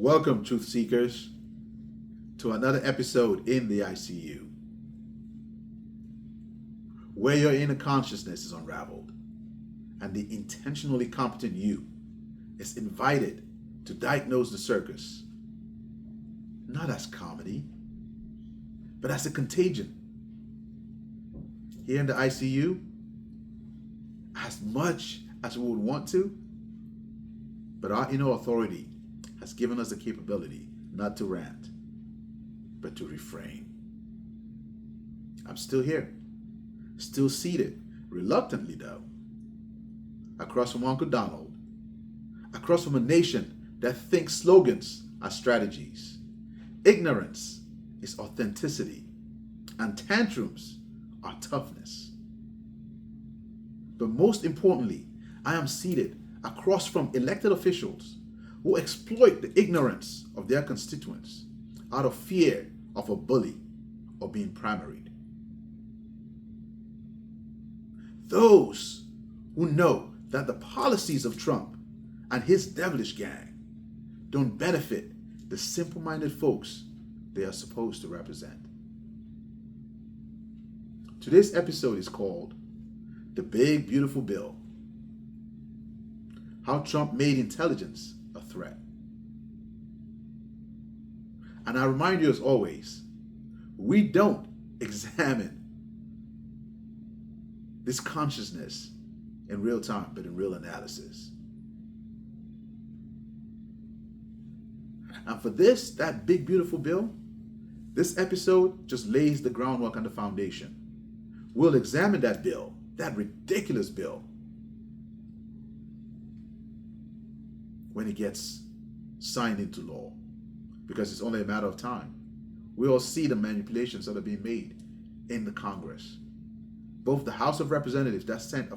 Welcome, truth seekers, to another episode in the ICU, where your inner consciousness is unraveled and the intentionally competent you is invited to diagnose the circus, not as comedy, but as a contagion. Here in the ICU, as much as we would want to, but our inner authority has given us the capability not to rant, but to refrain. I'm still here, still seated, reluctantly though, across from Uncle Donald, across from a nation that thinks slogans are strategies, ignorance is authenticity, and tantrums are toughness. But most importantly, I am seated across from elected officials who exploit the ignorance of their constituents out of fear of a bully or being primaried. Those who know that the policies of Trump and his devilish gang don't benefit the simple-minded folks they are supposed to represent. Today's episode is called The Big Beautiful Bill: How Trump Made Intelligence a Threat. And I remind you, as always, we don't examine this consciousness in real time, but in real analysis. And for that big beautiful bill, this episode just lays the groundwork and the foundation. We'll examine that bill, that ridiculous bill, when it gets signed into law, because it's only a matter of time. We all see the manipulations that are being made in the Congress. Both the House of Representatives that sent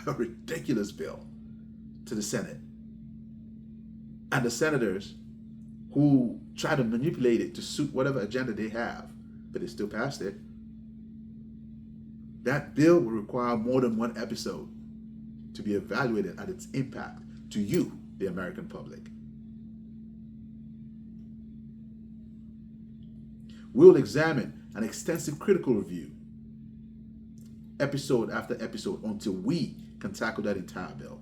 a ridiculous bill to the Senate, and the senators who try to manipulate it to suit whatever agenda they have, but they still passed it. That bill will require more than one episode to be evaluated at its impact to you, the American public. We'll examine an extensive critical review, episode after episode, until we can tackle that entire bill.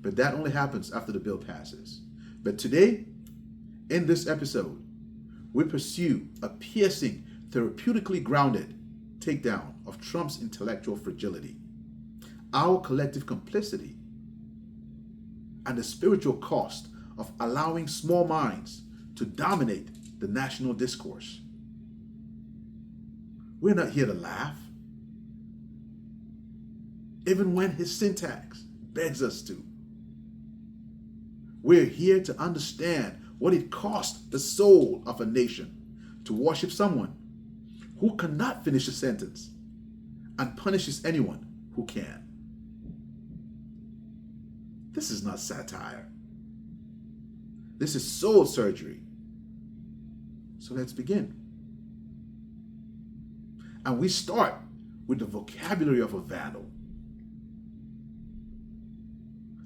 But that only happens after the bill passes. But today, in this episode, we pursue a piercing, therapeutically grounded takedown of Trump's intellectual fragility, our collective complicity, and the spiritual cost of allowing small minds to dominate the national discourse. We're not here to laugh, even when his syntax begs us to. We're here to understand what it cost the soul of a nation to worship someone who cannot finish a sentence and punishes anyone who can. This is not satire. This is soul surgery. So let's begin. And we start with the vocabulary of a vandal.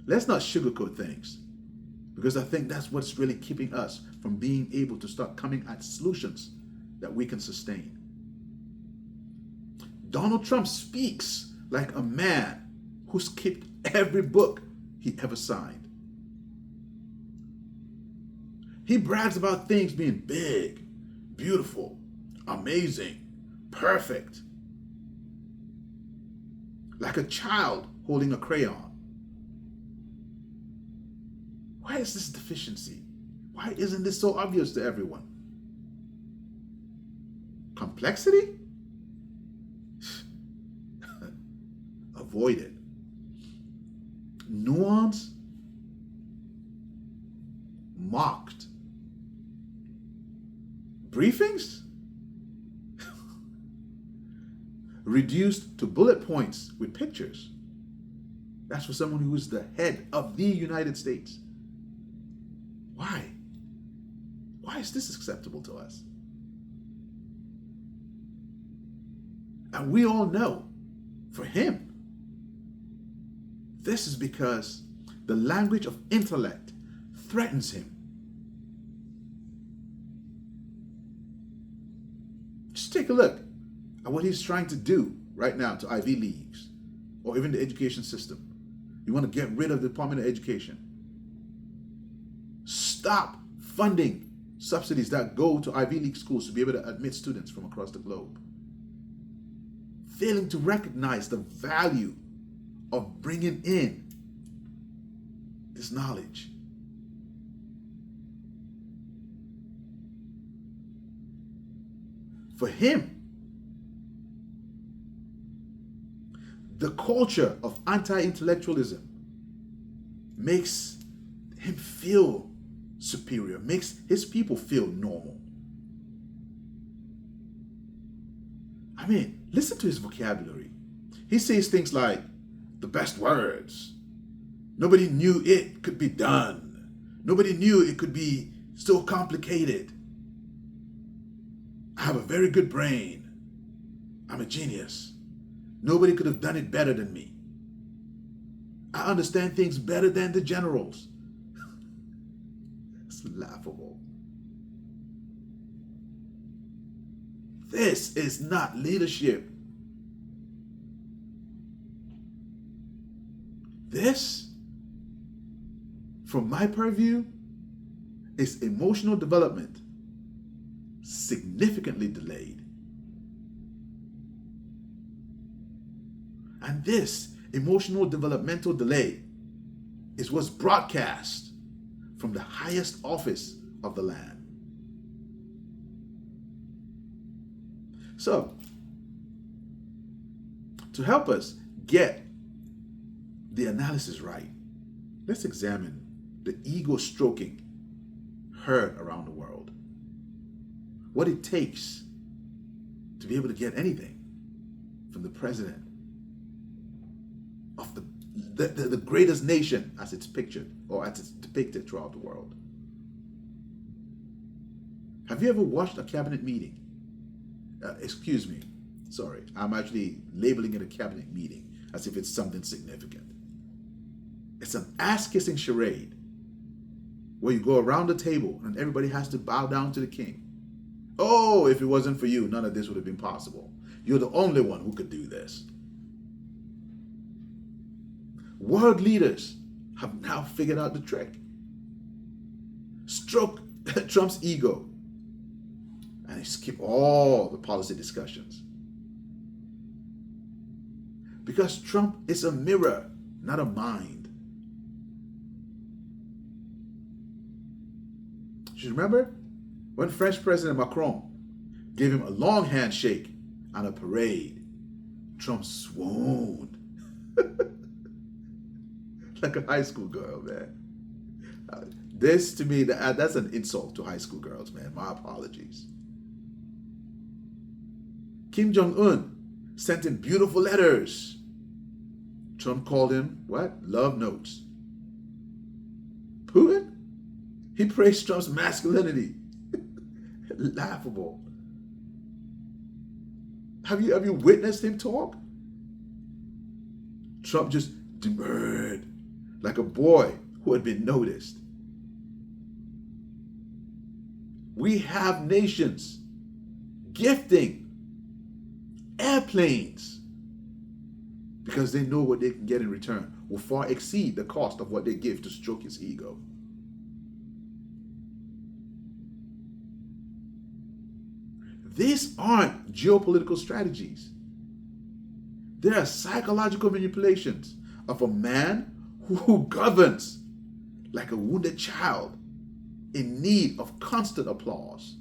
Let's not sugarcoat things, because I think that's what's really keeping us from being able to start coming at solutions that we can sustain. Donald Trump speaks like a man who skipped every book he ever signed. He brags about things being big, beautiful, amazing, perfect, like a child holding a crayon. Why is this deficiency? Why isn't this so obvious to everyone? Complexity? Avoid it. Nuance? Mocked. Briefings? Reduced to bullet points with pictures. That's for someone who is the head of the United States. Why? Why is this acceptable to us? And we all know, for him, this is because The language of intellect threatens him. Just take a look at what he's trying to do right now to Ivy Leagues or even the education system. You want to get rid of the Department of Education. Stop funding subsidies that go to Ivy League schools to be able to admit students from across the globe. Failing to recognize the value of bringing in this knowledge. For him, the culture of anti-intellectualism makes him feel superior, makes his people feel normal. I mean, listen to his vocabulary. He says things like, the best words. Nobody knew it could be done. Nobody knew it could be so complicated. I have a very good brain. I'm a genius. Nobody could have done it better than me. I understand things better than the generals. It's laughable. This is not leadership. This, from my purview, is emotional development significantly delayed. And this emotional developmental delay is what's broadcast from the highest office of the land. So, to help us get the analysis right, let's examine the ego stroking heard around the world. What it takes to be able to get anything from the president of the greatest nation as it's pictured or as it's depicted throughout the world. Have you ever watched a cabinet meeting? Excuse me, sorry, I'm actually labeling it a cabinet meeting as if it's something significant. It's an ass-kissing charade where you go around the table and everybody has to bow down to the king. Oh, if it wasn't for you, none of this would have been possible. You're the only one who could do this. World leaders have now figured out the trick. Stroke Trump's ego and skip all the policy discussions. Because Trump is a mirror, not a mind. You remember when French President Macron gave him a long handshake on a parade? Trump swooned. Like a high school girl, man. This, to me, that's an insult to high school girls, man. My apologies. Kim Jong-un sent in beautiful letters. Trump called him, what? Love notes. Putin? He praised Trump's masculinity. Laughable. Have you witnessed him talk? Trump just demurred like a boy who had been noticed. We have nations gifting airplanes because they know what they can get in return will far exceed the cost of what they give to stroke his ego. These aren't geopolitical strategies. They are psychological manipulations of a man who governs like a wounded child in need of constant applause.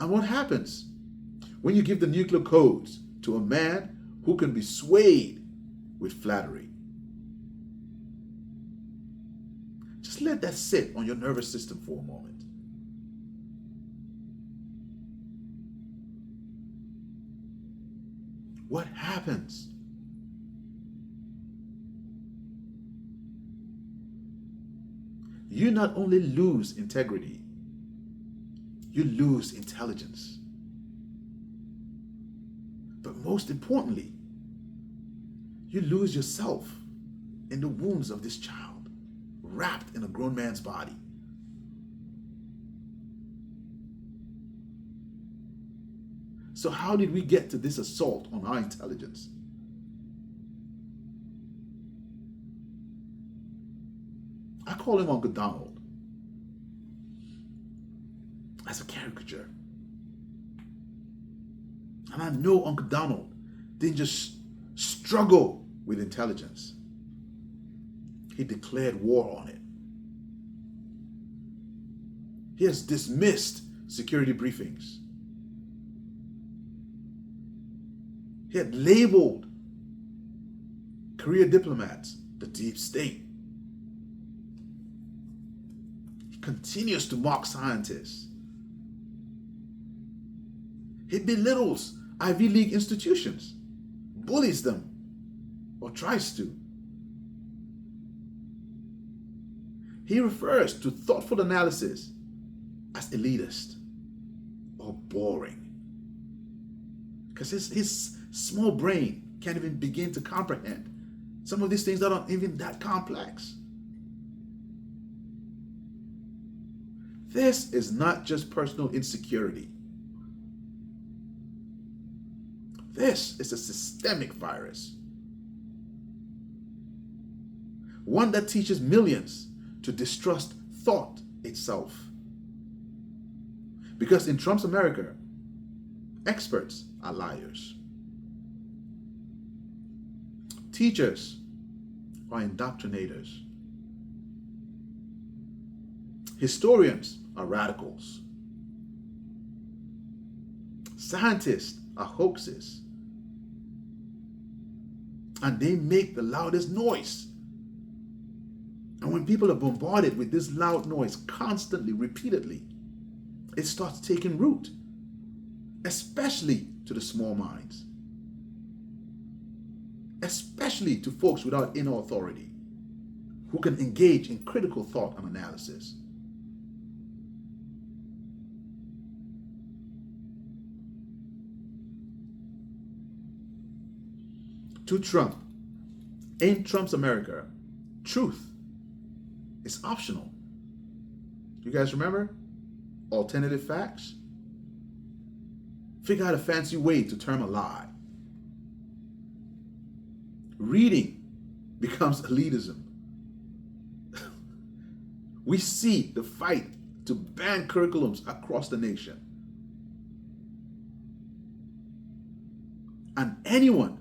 And what happens when you give the nuclear codes to a man who can be swayed with flattery? Just let that sit on your nervous system for a moment. What happens? You not only lose integrity, you lose intelligence. But most importantly, you lose yourself in the wombs of this child, wrapped in a grown man's body. So how did we get to this assault on our intelligence? I call him Uncle Donald as a caricature. And I know Uncle Donald didn't just struggle with intelligence. He declared war on it. He has dismissed security briefings. He had labeled career diplomats the deep state. He continues to mock scientists. He belittles Ivy League institutions, bullies them, or tries to. He refers to thoughtful analysis as elitist or boring, because his small brain can't even begin to comprehend some of these things that aren't even that complex. This is not just personal insecurity. This is a systemic virus. One that teaches millions to distrust thought itself. Because in Trump's America, experts are liars. Teachers are indoctrinators. Historians are radicals. Scientists are hoaxes. And they make the loudest noise. And when people are bombarded with this loud noise constantly, repeatedly, it starts taking root, especially to the small minds, especially to folks without inner authority who can engage in critical thought and analysis. To Trump, in Trump's America, truth is optional. You guys remember? Alternative facts? Figure out a fancy way to term a lie. Reading becomes elitism. We see the fight to ban curriculums across the nation. And anyone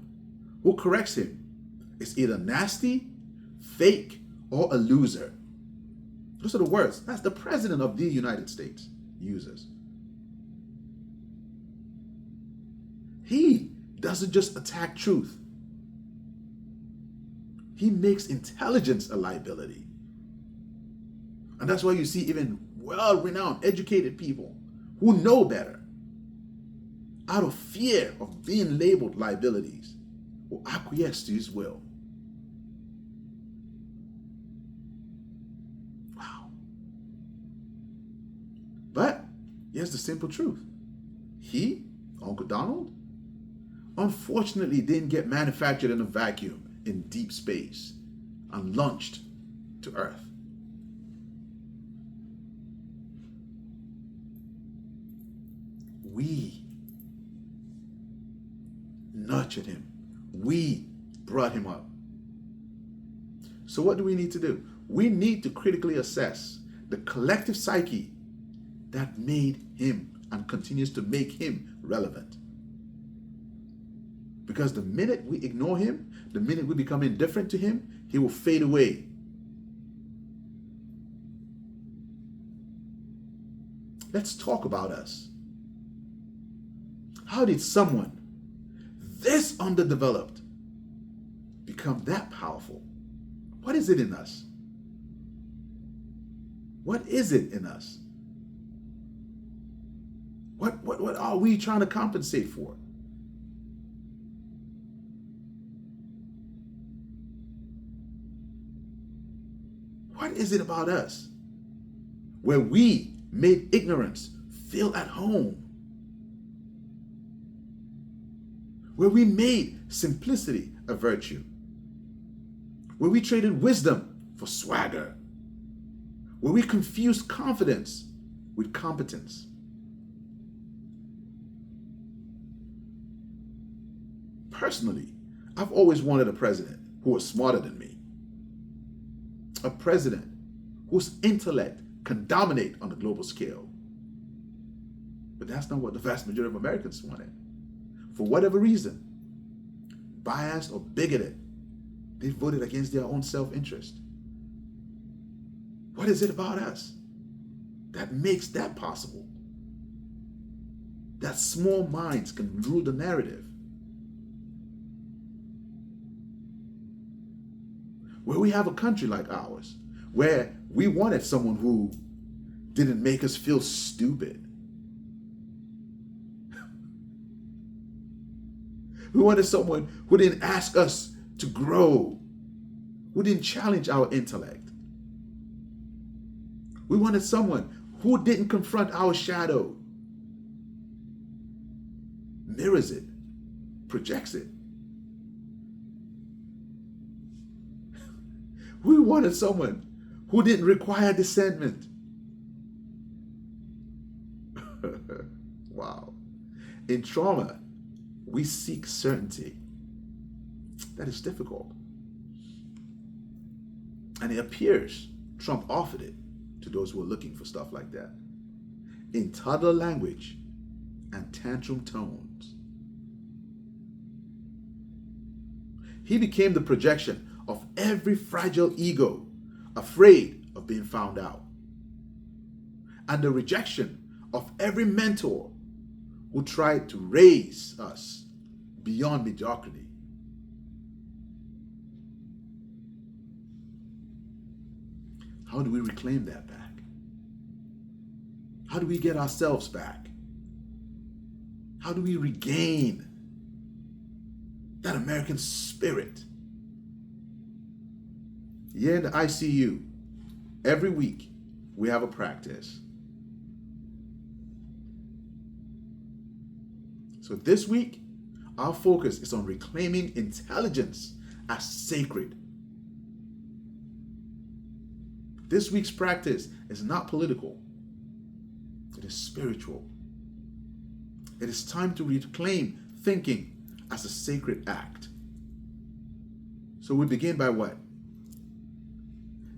who corrects him is either nasty, fake, or a loser. Those are the words that's the president of the United States uses. He doesn't just attack truth. He makes intelligence a liability. And that's why you see even well-renowned, educated people who know better, out of fear of being labeled liabilities, will acquiesce to his will. Wow. But here's the simple truth. He, Uncle Donald, unfortunately didn't get manufactured in a vacuum in deep space and launched to Earth. We nurtured him. We brought him up. So what do we need to do? We need to critically assess the collective psyche that made him and continues to make him relevant. Because the minute we ignore him, the minute we become indifferent to him, he will fade away. Let's talk about us. How did someone this underdeveloped become that powerful? What is it in us? What is it in us? What are we trying to compensate for? What is it about us where we made ignorance feel at home? Where we made simplicity a virtue? where we traded wisdom for swagger, where we confused confidence with competence. Personally, I've always wanted a president who was smarter than me. A president whose intellect can dominate on the global scale. But that's not what the vast majority of Americans wanted. For whatever reason, biased or bigoted, they voted against their own self-interest. What is it about us that makes that possible? That small minds can rule the narrative. Where we have a country like ours, where we wanted someone who didn't make us feel stupid. We wanted someone who didn't ask us to grow, who didn't challenge our intellect. We wanted someone who didn't confront our shadow, mirrors it, projects it. We wanted someone who didn't require discernment. Wow. In trauma, we seek certainty. That is difficult. And it appears Trump offered it to those who are looking for stuff like that. In toddler language and tantrum tones. He became the projection of every fragile ego, afraid of being found out. And the rejection of every mentor who tried to raise us beyond mediocrity. How do we reclaim that back? How do we get ourselves back? How do we regain that American spirit? Here in the ICU, every week we have a practice. So this week, our focus is on reclaiming intelligence as sacred. This week's practice is not political. It is spiritual. It is time to reclaim thinking as a sacred act. So we begin by what?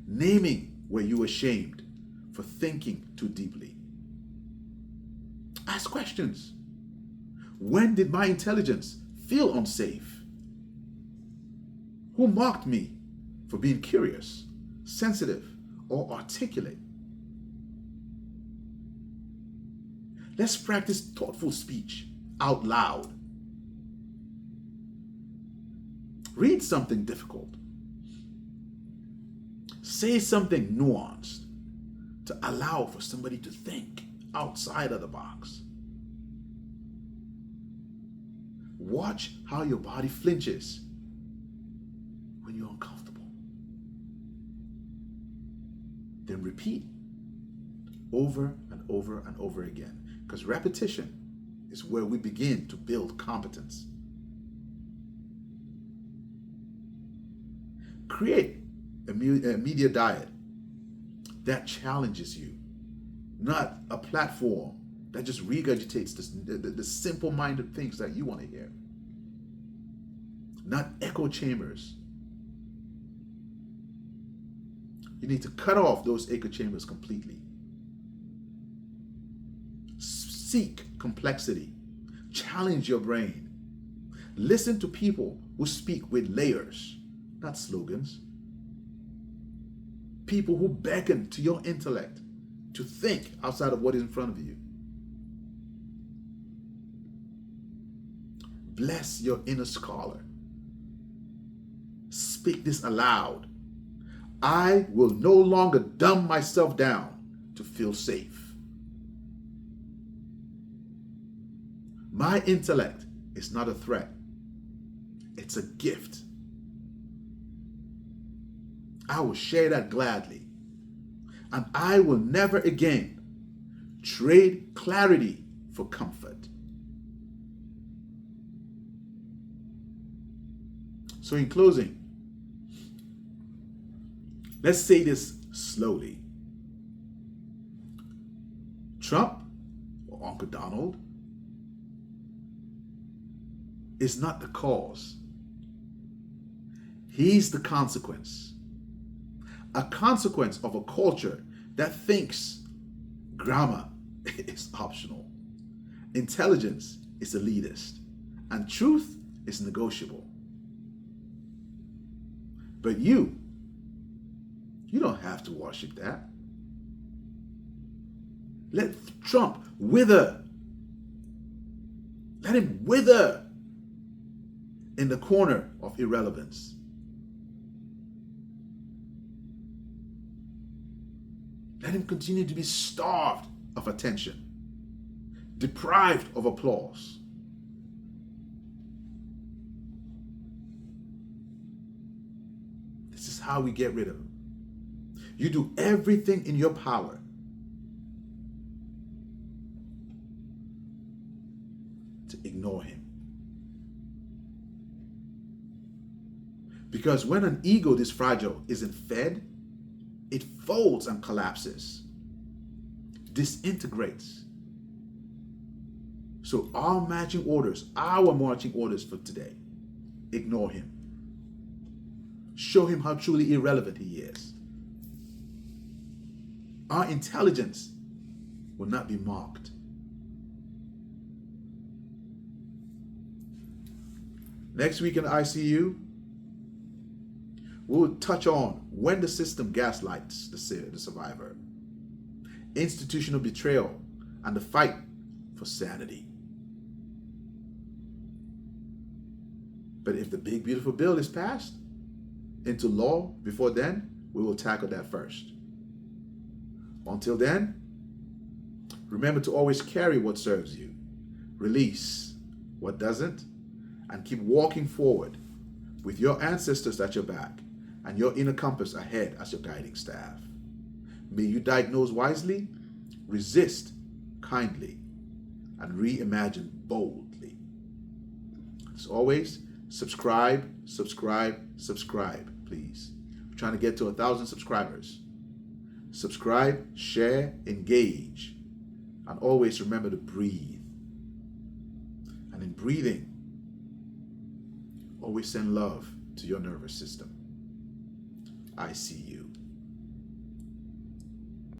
Naming where you were shamed for thinking too deeply. Ask questions. When did my intelligence feel unsafe? Who mocked me for being curious, sensitive, or articulate? Let's practice thoughtful speech out loud. Read something difficult. Say something nuanced to allow for somebody to think outside of the box. Watch how your body flinches when you're uncomfortable. Then repeat over and over and over again, because repetition is where we begin to build competence. Create a media diet that challenges you, not a platform that just regurgitates the simple-minded things that you want to hear. Not echo chambers. You need to cut off those echo chambers completely. Seek complexity. Challenge your brain. Listen to people who speak with layers, not slogans. People who beckon to your intellect to think outside of what is in front of you. Bless your inner scholar. Speak this aloud. I will no longer dumb myself down to feel safe. My intellect is not a threat. It's a gift. I will share that gladly. And I will never again trade clarity for comfort. So in closing, Let's say this slowly. Trump, or Uncle Donald, is not the cause. He's the consequence. A consequence of a culture that thinks grammar is optional, intelligence is elitist, and truth is negotiable. But you don't have to worship that. Let Trump wither. Let him wither in the corner of irrelevance. Let him continue to be starved of attention, deprived of applause. This is how we get rid of him. You do everything in your power to ignore him. Because when an ego this fragile isn't fed, it folds and collapses, disintegrates. So our marching orders for today, ignore him. Show him how truly irrelevant he is. Our intelligence will not be mocked. Next week in ICU, we'll touch on when the system gaslights the survivor, institutional betrayal, and the fight for sanity. But if the Big Beautiful Bill is passed into law before then, we will tackle that first. Until then, remember to always carry what serves you, release what doesn't, and keep walking forward with your ancestors at your back and your inner compass ahead as your guiding staff. May you diagnose wisely, resist kindly, and reimagine boldly. As always, subscribe, please. We're trying to get to 1,000 subscribers. Subscribe, share, engage, and always remember to breathe. And in breathing, always send love to your nervous system. I see you.